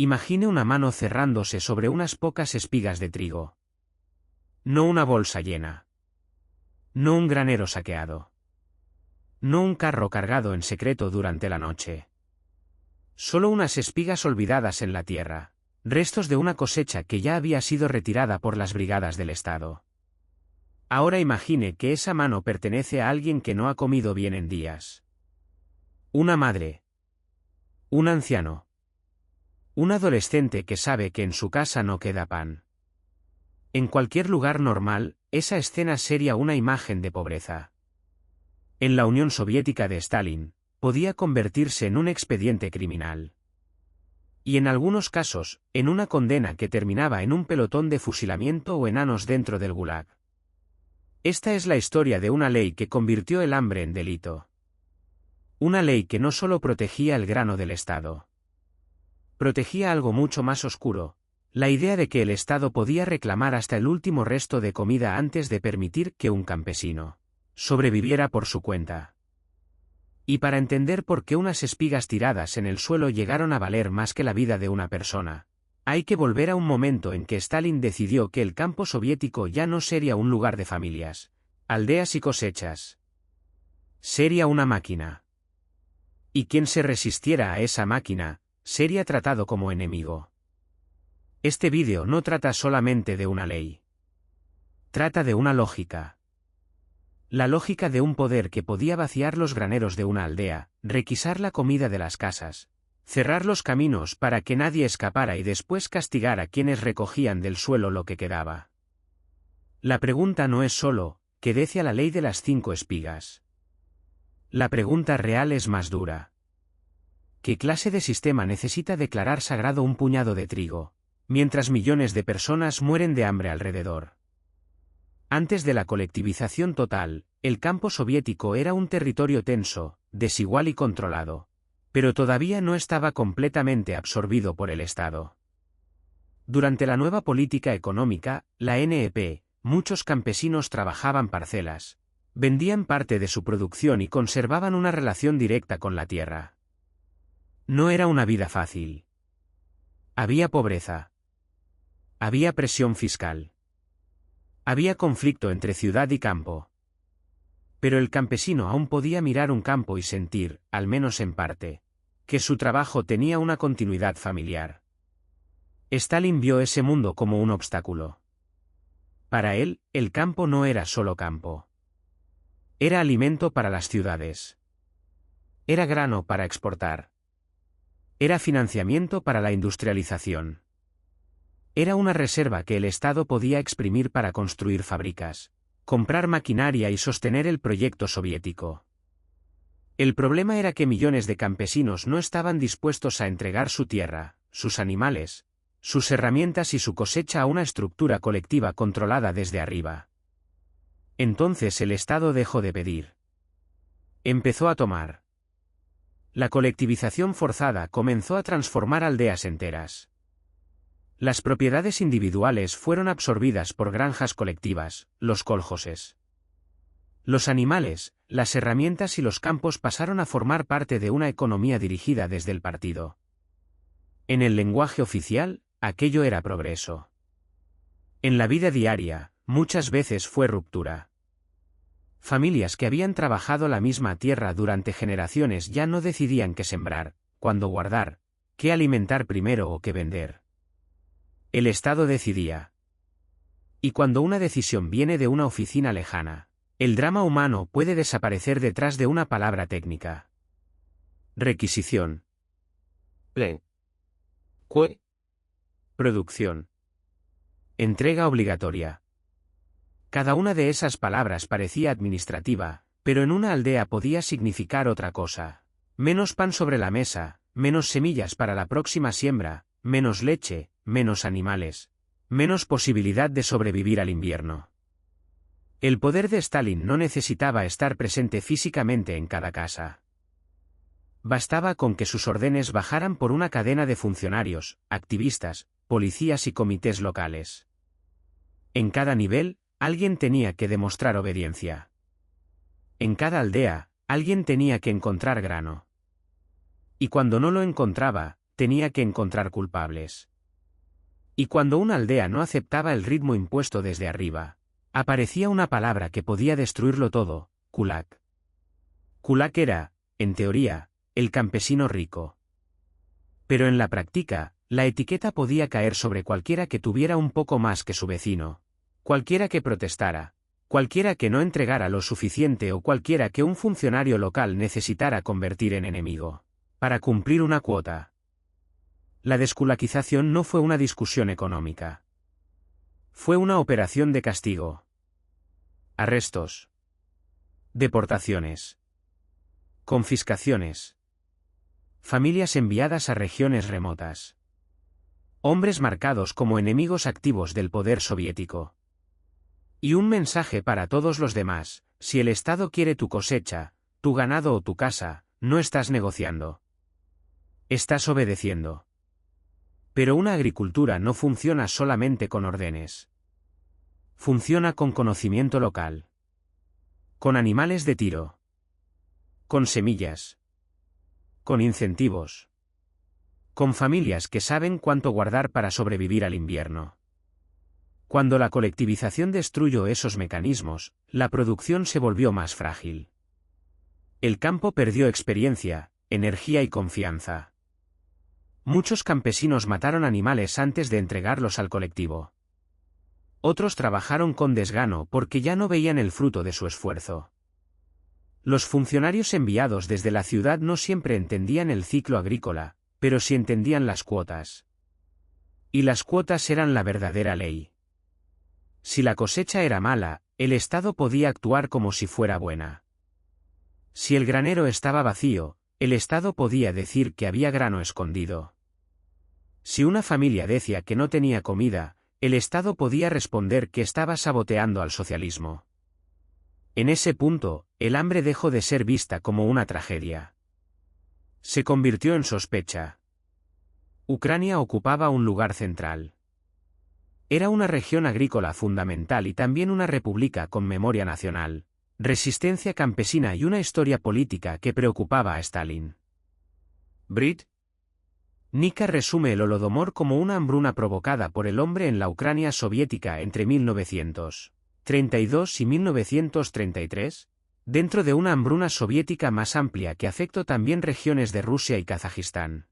Imagine una mano cerrándose sobre unas pocas espigas de trigo. No una bolsa llena. No un granero saqueado. No un carro cargado en secreto durante la noche. Solo unas espigas olvidadas en la tierra, restos de una cosecha que ya había sido retirada por las brigadas del Estado. Ahora imagine que esa mano pertenece a alguien que no ha comido bien en días. Una madre. Un anciano. Un adolescente que sabe que en su casa no queda pan. En cualquier lugar normal, esa escena sería una imagen de pobreza. En la Unión Soviética de Stalin, podía convertirse en un expediente criminal. Y en algunos casos, en una condena que terminaba en un pelotón de fusilamiento o enanos dentro del Gulag. Esta es la historia de una ley que convirtió el hambre en delito. Una ley que no solo protegía el grano del Estado. Protegía algo mucho más oscuro, la idea de que el Estado podía reclamar hasta el último resto de comida antes de permitir que un campesino sobreviviera por su cuenta. Y para entender por qué unas espigas tiradas en el suelo llegaron a valer más que la vida de una persona, hay que volver a un momento en que Stalin decidió que el campo soviético ya no sería un lugar de familias, aldeas y cosechas. Sería una máquina. Y quien se resistiera a esa máquina, sería tratado como enemigo. Este vídeo no trata solamente de una ley. Trata de una lógica. La lógica de un poder que podía vaciar los graneros de una aldea, requisar la comida de las casas, cerrar los caminos para que nadie escapara y después castigar a quienes recogían del suelo lo que quedaba. La pregunta no es solo, ¿qué decía la ley de las 5 espigas? La pregunta real es más dura. ¿Qué clase de sistema necesita declarar sagrado un puñado de trigo, mientras millones de personas mueren de hambre alrededor? Antes de la colectivización total, el campo soviético era un territorio tenso, desigual y controlado, pero todavía no estaba completamente absorbido por el Estado. Durante la nueva política económica, la NEP, muchos campesinos trabajaban parcelas, vendían parte de su producción y conservaban una relación directa con la tierra. No era una vida fácil. Había pobreza. Había presión fiscal. Había conflicto entre ciudad y campo. Pero el campesino aún podía mirar un campo y sentir, al menos en parte, que su trabajo tenía una continuidad familiar. Stalin vio ese mundo como un obstáculo. Para él, el campo no era solo campo. Era alimento para las ciudades. Era grano para exportar. Era financiamiento para la industrialización. Era una reserva que el Estado podía exprimir para construir fábricas, comprar maquinaria y sostener el proyecto soviético. El problema era que millones de campesinos no estaban dispuestos a entregar su tierra, sus animales, sus herramientas y su cosecha a una estructura colectiva controlada desde arriba. Entonces el Estado dejó de pedir. Empezó a tomar. La colectivización forzada comenzó a transformar aldeas enteras. Las propiedades individuales fueron absorbidas por granjas colectivas, los koljoses. Los animales, las herramientas y los campos pasaron a formar parte de una economía dirigida desde el partido. En el lenguaje oficial, aquello era progreso. En la vida diaria, muchas veces fue ruptura. Familias que habían trabajado la misma tierra durante generaciones ya no decidían qué sembrar, cuándo guardar, qué alimentar primero o qué vender. El Estado decidía. Y cuando una decisión viene de una oficina lejana, el drama humano puede desaparecer detrás de una palabra técnica. Requisición. Plen. Cue. Producción. Entrega obligatoria. Cada una de esas palabras parecía administrativa, pero en una aldea podía significar otra cosa. Menos pan sobre la mesa, menos semillas para la próxima siembra, menos leche, menos animales, menos posibilidad de sobrevivir al invierno. El poder de Stalin no necesitaba estar presente físicamente en cada casa. Bastaba con que sus órdenes bajaran por una cadena de funcionarios, activistas, policías y comités locales. En cada nivel, alguien tenía que demostrar obediencia. En cada aldea, alguien tenía que encontrar grano. Y cuando no lo encontraba, tenía que encontrar culpables. Y cuando una aldea no aceptaba el ritmo impuesto desde arriba, aparecía una palabra que podía destruirlo todo: kulak. Kulak era, en teoría, el campesino rico. Pero en la práctica, la etiqueta podía caer sobre cualquiera que tuviera un poco más que su vecino, cualquiera que protestara, cualquiera que no entregara lo suficiente o cualquiera que un funcionario local necesitara convertir en enemigo, para cumplir una cuota. La desculaquización no fue una discusión económica. Fue una operación de castigo. Arrestos. Deportaciones. Confiscaciones. Familias enviadas a regiones remotas. Hombres marcados como enemigos activos del poder soviético. Y un mensaje para todos los demás: si el Estado quiere tu cosecha, tu ganado o tu casa, no estás negociando. Estás obedeciendo. Pero una agricultura no funciona solamente con órdenes. Funciona con conocimiento local. Con animales de tiro. Con semillas. Con incentivos. Con familias que saben cuánto guardar para sobrevivir al invierno. Cuando la colectivización destruyó esos mecanismos, la producción se volvió más frágil. El campo perdió experiencia, energía y confianza. Muchos campesinos mataron animales antes de entregarlos al colectivo. Otros trabajaron con desgano porque ya no veían el fruto de su esfuerzo. Los funcionarios enviados desde la ciudad no siempre entendían el ciclo agrícola, pero sí entendían las cuotas. Y las cuotas eran la verdadera ley. Si la cosecha era mala, el Estado podía actuar como si fuera buena. Si el granero estaba vacío, el Estado podía decir que había grano escondido. Si una familia decía que no tenía comida, el Estado podía responder que estaba saboteando al socialismo. En ese punto, el hambre dejó de ser vista como una tragedia. Se convirtió en sospecha. Ucrania ocupaba un lugar central. Era una región agrícola fundamental y también una república con memoria nacional, resistencia campesina y una historia política que preocupaba a Stalin. Brit. Nika resume el Holodomor como una hambruna provocada por el hombre en la Ucrania soviética entre 1932 y 1933, dentro de una hambruna soviética más amplia que afectó también regiones de Rusia y Kazajistán.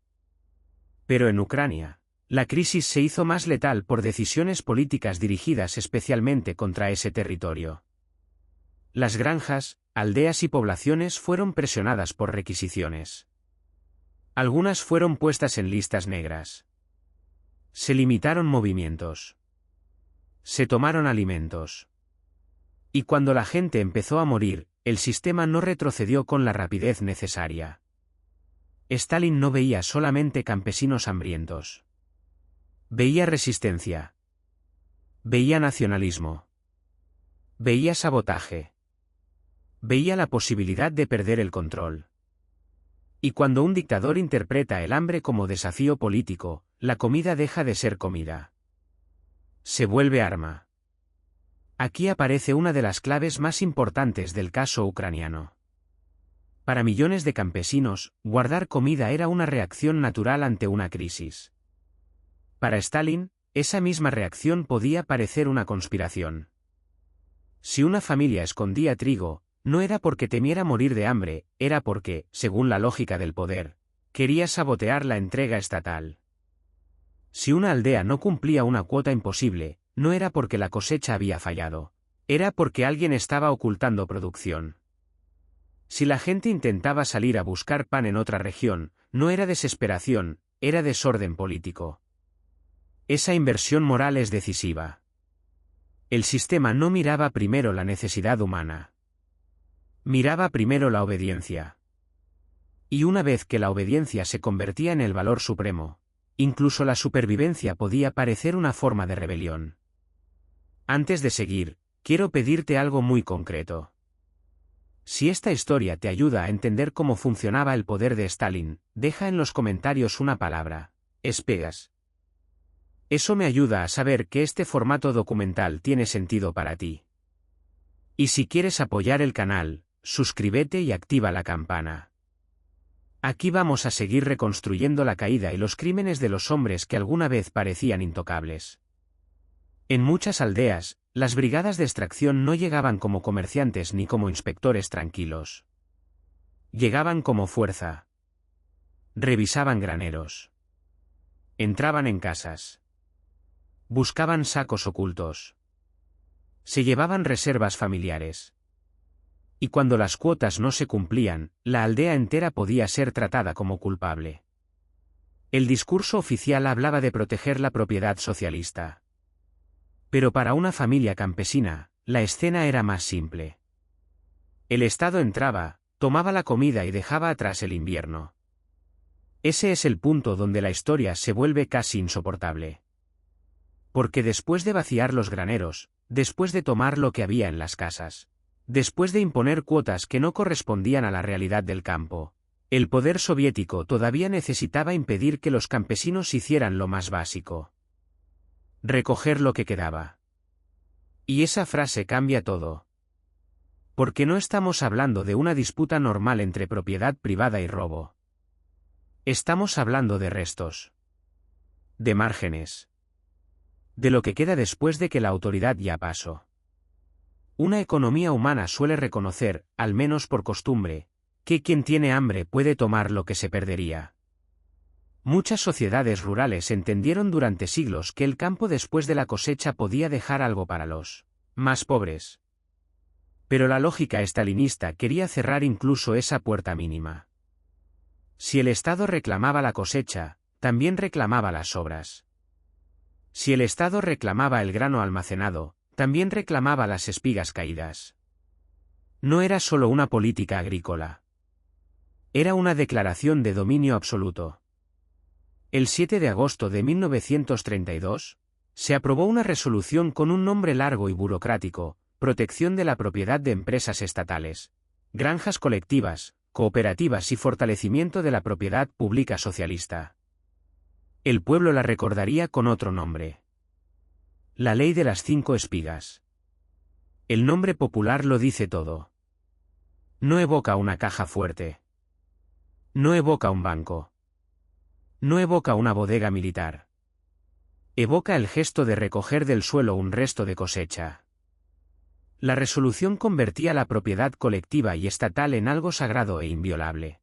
Pero en Ucrania, la crisis se hizo más letal por decisiones políticas dirigidas especialmente contra ese territorio. Las granjas, aldeas y poblaciones fueron presionadas por requisiciones. Algunas fueron puestas en listas negras. Se limitaron movimientos. Se tomaron alimentos. Y cuando la gente empezó a morir, el sistema no retrocedió con la rapidez necesaria. Stalin no veía solamente campesinos hambrientos. Veía resistencia. Veía nacionalismo. Veía sabotaje. Veía la posibilidad de perder el control. Y cuando un dictador interpreta el hambre como desafío político, la comida deja de ser comida. Se vuelve arma. Aquí aparece una de las claves más importantes del caso ucraniano. Para millones de campesinos, guardar comida era una reacción natural ante una crisis. Para Stalin, esa misma reacción podía parecer una conspiración. Si una familia escondía trigo, no era porque temiera morir de hambre, era porque, según la lógica del poder, quería sabotear la entrega estatal. Si una aldea no cumplía una cuota imposible, no era porque la cosecha había fallado, era porque alguien estaba ocultando producción. Si la gente intentaba salir a buscar pan en otra región, no era desesperación, era desorden político. Esa inversión moral es decisiva. El sistema no miraba primero la necesidad humana. Miraba primero la obediencia. Y una vez que la obediencia se convertía en el valor supremo, incluso la supervivencia podía parecer una forma de rebelión. Antes de seguir, quiero pedirte algo muy concreto. Si esta historia te ayuda a entender cómo funcionaba el poder de Stalin, deja en los comentarios una palabra: espegas. Eso me ayuda a saber que este formato documental tiene sentido para ti. Y si quieres apoyar el canal, suscríbete y activa la campana. Aquí vamos a seguir reconstruyendo la caída y los crímenes de los hombres que alguna vez parecían intocables. En muchas aldeas, las brigadas de extracción no llegaban como comerciantes ni como inspectores tranquilos. Llegaban como fuerza. Revisaban graneros. Entraban en casas. Buscaban sacos ocultos. Se llevaban reservas familiares. Y cuando las cuotas no se cumplían, la aldea entera podía ser tratada como culpable. El discurso oficial hablaba de proteger la propiedad socialista. Pero para una familia campesina, la escena era más simple. El Estado entraba, tomaba la comida y dejaba atrás el invierno. Ese es el punto donde la historia se vuelve casi insoportable. Porque después de vaciar los graneros, después de tomar lo que había en las casas, después de imponer cuotas que no correspondían a la realidad del campo, el poder soviético todavía necesitaba impedir que los campesinos hicieran lo más básico: recoger lo que quedaba. Y esa frase cambia todo. Porque no estamos hablando de una disputa normal entre propiedad privada y robo. Estamos hablando de restos. De márgenes. De lo que queda después de que la autoridad ya pasó. Una economía humana suele reconocer, al menos por costumbre, que quien tiene hambre puede tomar lo que se perdería. Muchas sociedades rurales entendieron durante siglos que el campo después de la cosecha podía dejar algo para los más pobres. Pero la lógica estalinista quería cerrar incluso esa puerta mínima. Si el Estado reclamaba la cosecha, también reclamaba las sobras. Si el Estado reclamaba el grano almacenado, también reclamaba las espigas caídas. No era solo una política agrícola. Era una declaración de dominio absoluto. El 7 de agosto de 1932, se aprobó una resolución con un nombre largo y burocrático: protección de la propiedad de empresas estatales, granjas colectivas, cooperativas y fortalecimiento de la propiedad pública socialista. El pueblo la recordaría con otro nombre: la ley de las 5 espigas. El nombre popular lo dice todo. No evoca una caja fuerte. No evoca un banco. No evoca una bodega militar. Evoca el gesto de recoger del suelo un resto de cosecha. La resolución convertía la propiedad colectiva y estatal en algo sagrado e inviolable.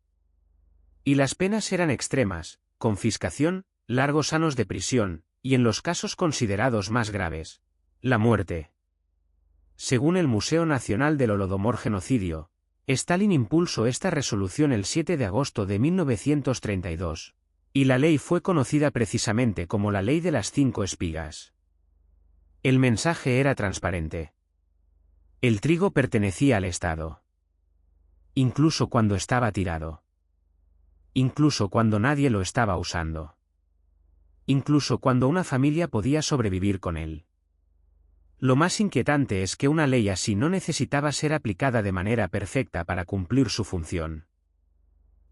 Y las penas eran extremas: confiscación, largos años de prisión, y en los casos considerados más graves, la muerte. Según el Museo Nacional del Holodomor Genocidio, Stalin impulsó esta resolución el 7 de agosto de 1932, y la ley fue conocida precisamente como la ley de las 5 espigas. El mensaje era transparente. El trigo pertenecía al Estado. Incluso cuando estaba tirado. Incluso cuando nadie lo estaba usando. Incluso cuando una familia podía sobrevivir con él. Lo más inquietante es que una ley así no necesitaba ser aplicada de manera perfecta para cumplir su función.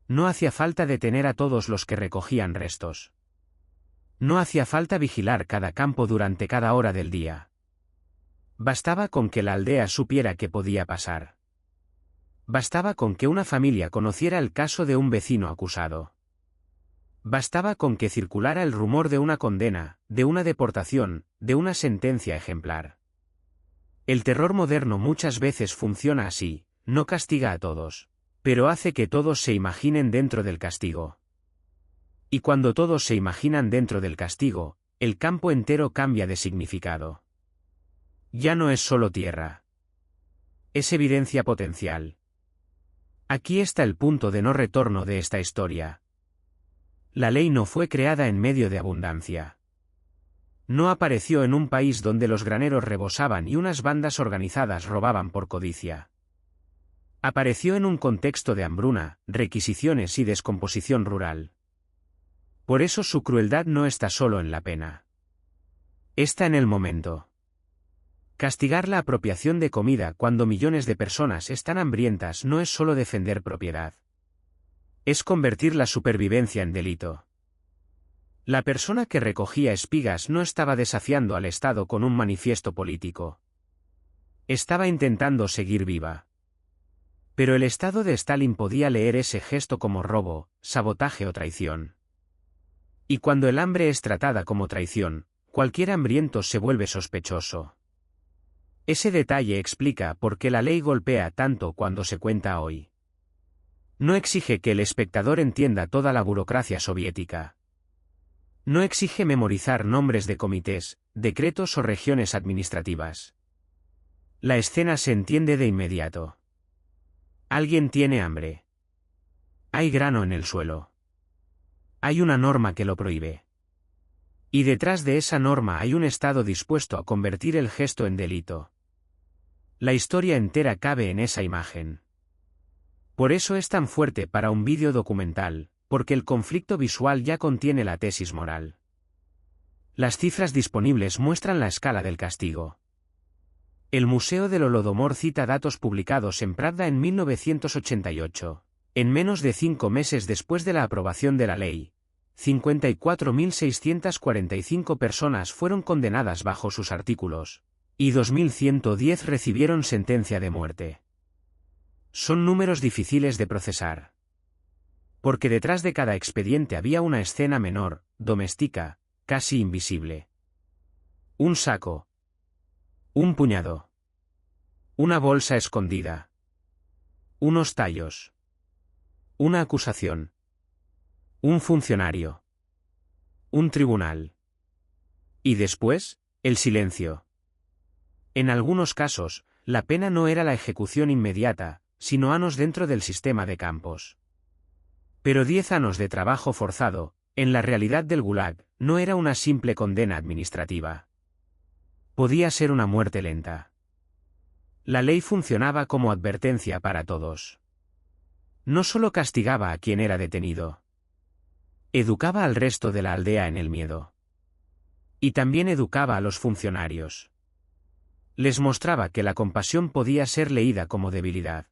No hacía falta detener a todos los que recogían restos. No hacía falta vigilar cada campo durante cada hora del día. Bastaba con que la aldea supiera qué podía pasar. Bastaba con que una familia conociera el caso de un vecino acusado. Bastaba con que circulara el rumor de una condena, de una deportación, de una sentencia ejemplar. El terror moderno muchas veces funciona así: no castiga a todos, pero hace que todos se imaginen dentro del castigo. Y cuando todos se imaginan dentro del castigo, el campo entero cambia de significado. Ya no es solo tierra. Es evidencia potencial. Aquí está el punto de no retorno de esta historia. La ley no fue creada en medio de abundancia. No apareció en un país donde los graneros rebosaban y unas bandas organizadas robaban por codicia. Apareció en un contexto de hambruna, requisiciones y descomposición rural. Por eso su crueldad no está solo en la pena. Está en el momento. Castigar la apropiación de comida cuando millones de personas están hambrientas no es solo defender propiedad. Es convertir la supervivencia en delito. La persona que recogía espigas no estaba desafiando al Estado con un manifiesto político. Estaba intentando seguir viva. Pero el Estado de Stalin podía leer ese gesto como robo, sabotaje o traición. Y cuando el hambre es tratada como traición, cualquier hambriento se vuelve sospechoso. Ese detalle explica por qué la ley golpea tanto cuando se cuenta hoy. No exige que el espectador entienda toda la burocracia soviética. No exige memorizar nombres de comités, decretos o regiones administrativas. La escena se entiende de inmediato. Alguien tiene hambre. Hay grano en el suelo. Hay una norma que lo prohíbe. Y detrás de esa norma hay un Estado dispuesto a convertir el gesto en delito. La historia entera cabe en esa imagen. Por eso es tan fuerte para un vídeo documental, porque el conflicto visual ya contiene la tesis moral. Las cifras disponibles muestran la escala del castigo. El Museo del Holodomor cita datos publicados en Pravda en 1988. En menos de 5 meses después de la aprobación de la ley, 54.645 personas fueron condenadas bajo sus artículos, y 2.110 recibieron sentencia de muerte. Son números difíciles de procesar. Porque detrás de cada expediente había una escena menor, doméstica, casi invisible. Un saco. Un puñado. Una bolsa escondida. Unos tallos. Una acusación. Un funcionario. Un tribunal. Y después, el silencio. En algunos casos, la pena no era la ejecución inmediata, sino años dentro del sistema de campos. Pero 10 años de trabajo forzado, en la realidad del Gulag, no era una simple condena administrativa. Podía ser una muerte lenta. La ley funcionaba como advertencia para todos. No solo castigaba a quien era detenido. Educaba al resto de la aldea en el miedo. Y también educaba a los funcionarios. Les mostraba que la compasión podía ser leída como debilidad.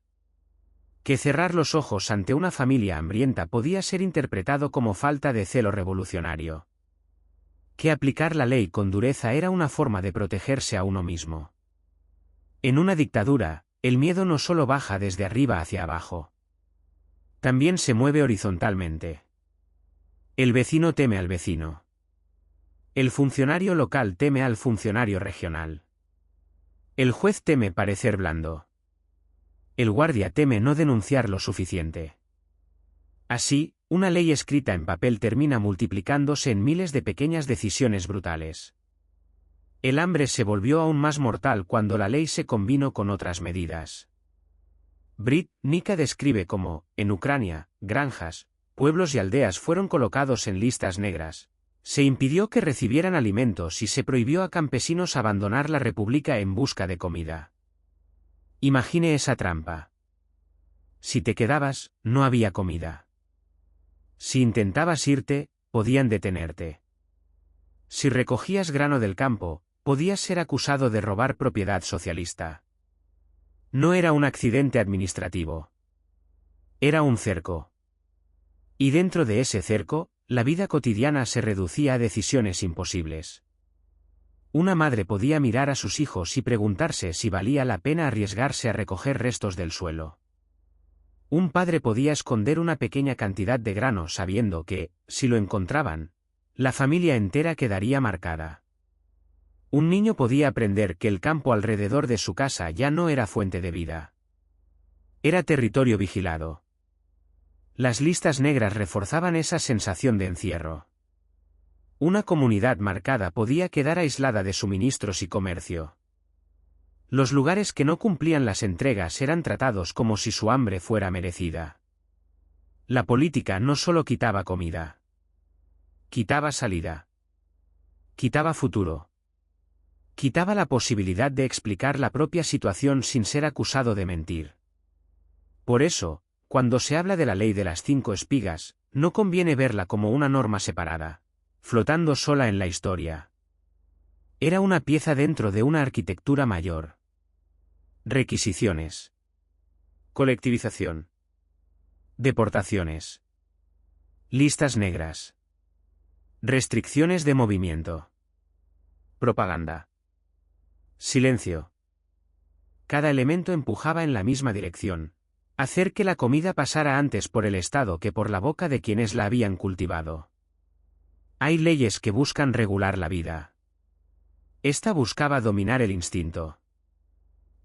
Que cerrar los ojos ante una familia hambrienta podía ser interpretado como falta de celo revolucionario. Que aplicar la ley con dureza era una forma de protegerse a uno mismo. En una dictadura, el miedo no solo baja desde arriba hacia abajo. También se mueve horizontalmente. El vecino teme al vecino. El funcionario local teme al funcionario regional. El juez teme parecer blando. El guardia teme no denunciar lo suficiente. Así, una ley escrita en papel termina multiplicándose en miles de pequeñas decisiones brutales. El hambre se volvió aún más mortal cuando la ley se combinó con otras medidas. Brit Nika describe cómo, en Ucrania, granjas, pueblos y aldeas fueron colocados en listas negras. Se impidió que recibieran alimentos y se prohibió a campesinos abandonar la república en busca de comida. Imagine esa trampa. Si te quedabas, no había comida. Si intentabas irte, podían detenerte. Si recogías grano del campo, podías ser acusado de robar propiedad socialista. No era un accidente administrativo. Era un cerco. Y dentro de ese cerco, la vida cotidiana se reducía a decisiones imposibles. Una madre podía mirar a sus hijos y preguntarse si valía la pena arriesgarse a recoger restos del suelo. Un padre podía esconder una pequeña cantidad de grano sabiendo que, si lo encontraban, la familia entera quedaría marcada. Un niño podía aprender que el campo alrededor de su casa ya no era fuente de vida. Era territorio vigilado. Las listas negras reforzaban esa sensación de encierro. Una comunidad marcada podía quedar aislada de suministros y comercio. Los lugares que no cumplían las entregas eran tratados como si su hambre fuera merecida. La política no solo quitaba comida. Quitaba salida. Quitaba futuro. Quitaba la posibilidad de explicar la propia situación sin ser acusado de mentir. Por eso, cuando se habla de la ley de las 5 espigas, no conviene verla como una norma separada, flotando sola en la historia. Era una pieza dentro de una arquitectura mayor. Requisiciones. Colectivización. Deportaciones. Listas negras. Restricciones de movimiento. Propaganda. Silencio. Cada elemento empujaba en la misma dirección, Hacer que la comida pasara antes por el Estado que por la boca de quienes la habían cultivado. Hay leyes que buscan regular la vida. Esta buscaba dominar el instinto.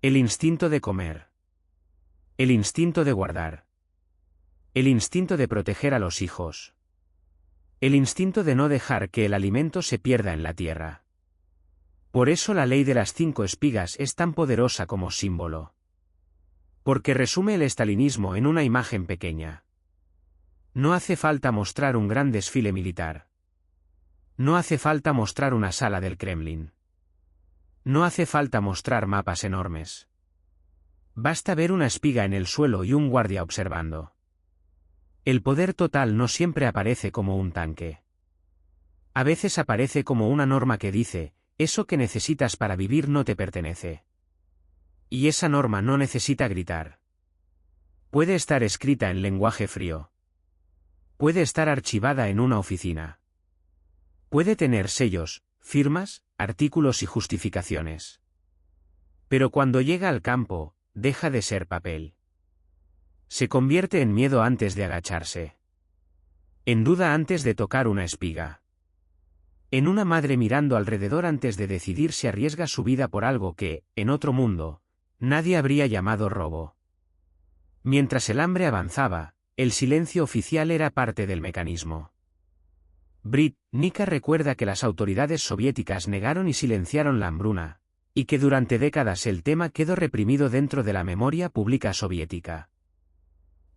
El instinto de comer. El instinto de guardar. El instinto de proteger a los hijos. El instinto de no dejar que el alimento se pierda en la tierra. Por eso la ley de las 5 espigas es tan poderosa como símbolo. Porque resume el estalinismo en una imagen pequeña. No hace falta mostrar un gran desfile militar. No hace falta mostrar una sala del Kremlin. No hace falta mostrar mapas enormes. Basta ver una espiga en el suelo y un guardia observando. El poder total no siempre aparece como un tanque. A veces aparece como una norma que dice, eso que necesitas para vivir no te pertenece. Y esa norma no necesita gritar. Puede estar escrita en lenguaje frío. Puede estar archivada en una oficina. Puede tener sellos, firmas, artículos y justificaciones. Pero cuando llega al campo, deja de ser papel. Se convierte en miedo antes de agacharse. En duda antes de tocar una espiga. En una madre mirando alrededor antes de decidir si arriesga su vida por algo que, en otro mundo, nadie habría llamado robo. Mientras el hambre avanzaba, el silencio oficial era parte del mecanismo. Nika recuerda que las autoridades soviéticas negaron y silenciaron la hambruna, y que durante décadas el tema quedó reprimido dentro de la memoria pública soviética.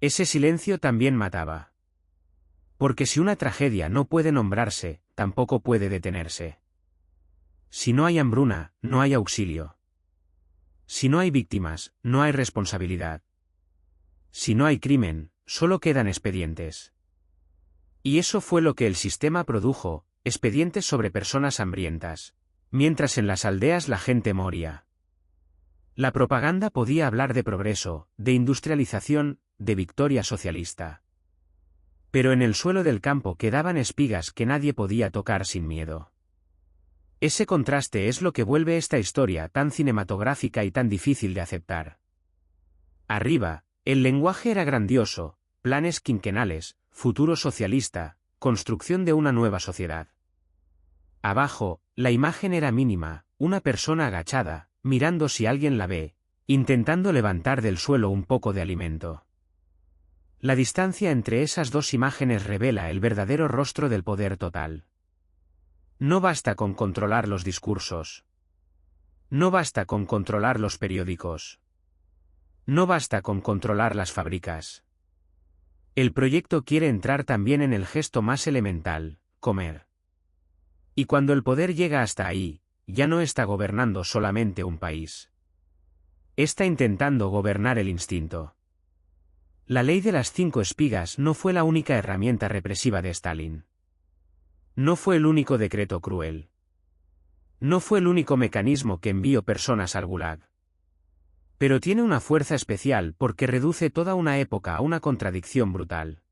Ese silencio también mataba. Porque si una tragedia no puede nombrarse, tampoco puede detenerse. Si no hay hambruna, no hay auxilio. Si no hay víctimas, no hay responsabilidad. Si no hay crimen, solo quedan expedientes. Y eso fue lo que el sistema produjo, expedientes sobre personas hambrientas, mientras en las aldeas la gente moría. La propaganda podía hablar de progreso, de industrialización, de victoria socialista. Pero en el suelo del campo quedaban espigas que nadie podía tocar sin miedo. Ese contraste es lo que vuelve esta historia tan cinematográfica y tan difícil de aceptar. Arriba, el lenguaje era grandioso, planes quinquenales, futuro socialista, construcción de una nueva sociedad. Abajo, la imagen era mínima, una persona agachada, mirando si alguien la ve, intentando levantar del suelo un poco de alimento. La distancia entre esas dos imágenes revela el verdadero rostro del poder total. No basta con controlar los discursos. No basta con controlar los periódicos. No basta con controlar las fábricas. El proyecto quiere entrar también en el gesto más elemental, comer. Y cuando el poder llega hasta ahí, ya no está gobernando solamente un país. Está intentando gobernar el instinto. La ley de las 5 espigas no fue la única herramienta represiva de Stalin. No fue el único decreto cruel. No fue el único mecanismo que envió personas al Gulag. Pero tiene una fuerza especial porque reduce toda una época a una contradicción brutal.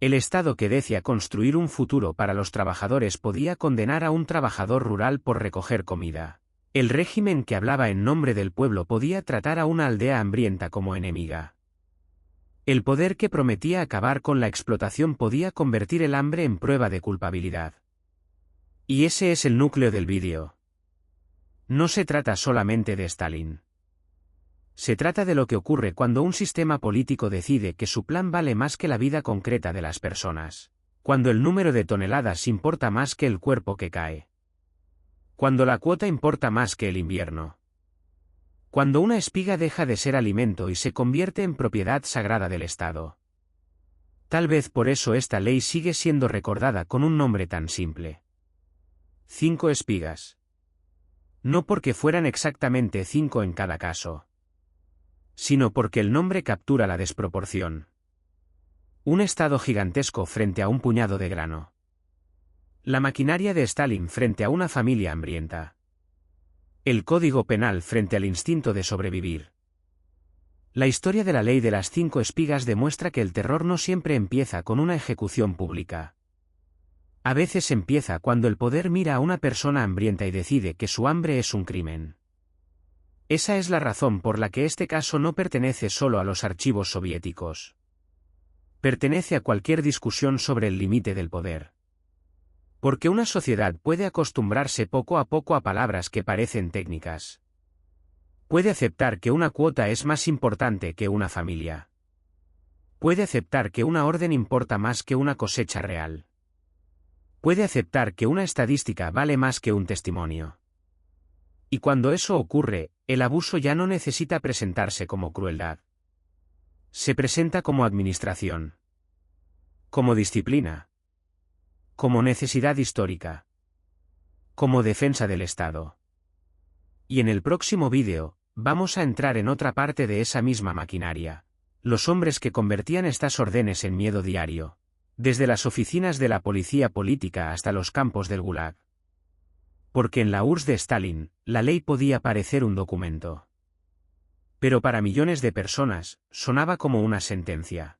El Estado que decía construir un futuro para los trabajadores podía condenar a un trabajador rural por recoger comida. El régimen que hablaba en nombre del pueblo podía tratar a una aldea hambrienta como enemiga. El poder que prometía acabar con la explotación podía convertir el hambre en prueba de culpabilidad. Y ese es el núcleo del vídeo. No se trata solamente de Stalin. Se trata de lo que ocurre cuando un sistema político decide que su plan vale más que la vida concreta de las personas. Cuando el número de toneladas importa más que el cuerpo que cae. Cuando la cuota importa más que el invierno. Cuando una espiga deja de ser alimento y se convierte en propiedad sagrada del Estado. Tal vez por eso esta ley sigue siendo recordada con un nombre tan simple. 5 espigas. No porque fueran exactamente 5 en cada caso. Sino porque el nombre captura la desproporción. Un Estado gigantesco frente a un puñado de grano. La maquinaria de Stalin frente a una familia hambrienta. El código penal frente al instinto de sobrevivir. La historia de la ley de las 5 espigas demuestra que el terror no siempre empieza con una ejecución pública. A veces empieza cuando el poder mira a una persona hambrienta y decide que su hambre es un crimen. Esa es la razón por la que este caso no pertenece solo a los archivos soviéticos. Pertenece a cualquier discusión sobre el límite del poder. Porque una sociedad puede acostumbrarse poco a poco a palabras que parecen técnicas. Puede aceptar que una cuota es más importante que una familia. Puede aceptar que una orden importa más que una cosecha real. Puede aceptar que una estadística vale más que un testimonio. Y cuando eso ocurre, el abuso ya no necesita presentarse como crueldad. Se presenta como administración. Como disciplina. Como necesidad histórica. Como defensa del Estado. Y en el próximo vídeo, vamos a entrar en otra parte de esa misma maquinaria. Los hombres que convertían estas órdenes en miedo diario. Desde las oficinas de la policía política hasta los campos del Gulag. Porque en la URSS de Stalin, la ley podía parecer un documento. Pero para millones de personas, sonaba como una sentencia.